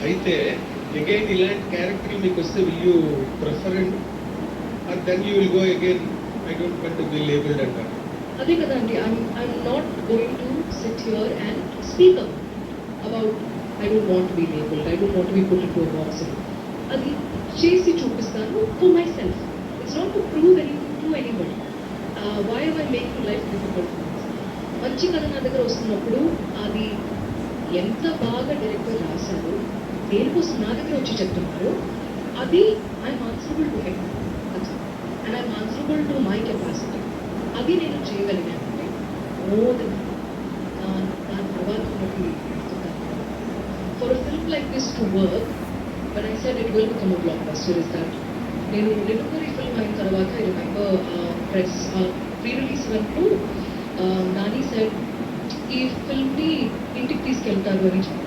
అయితే అగైన్ ఇలాంటి క్యారెక్టర్ మీకు వస్తే will you prefer and or then you will go again I don't want to be labelled అంటారు. అదే కదండి, I'm not going to sit here and speak up about I don't want be labelled, I don't want be put into box. అది చేసి చూపిస్తాను for myself. It's not to prove anything to anybody. Why I making life difficult. మంచి కథ నా దగ్గర వస్తున్నప్పుడు అది ఎంత బాగా డైరెక్టర్ రాశారు, దేనికోసం నా దగ్గర వచ్చి చెప్తున్నారు, అది I'm answerable to him and I'm answerable to my capacity. అది నేను చేయగలిగానంటే మోర్ దెన్ దాని తర్వాత ఉన్నది. For a film like this to work, when I said it will become a blockbuster, is that నేను లిటరీ ఫిల్మ్ అయిన తర్వాత I remember press pre-release వరకు Nani said ఈ ఫిల్మ్ని ఇంటికి తీసుకెళ్తారు అని చెప్పి.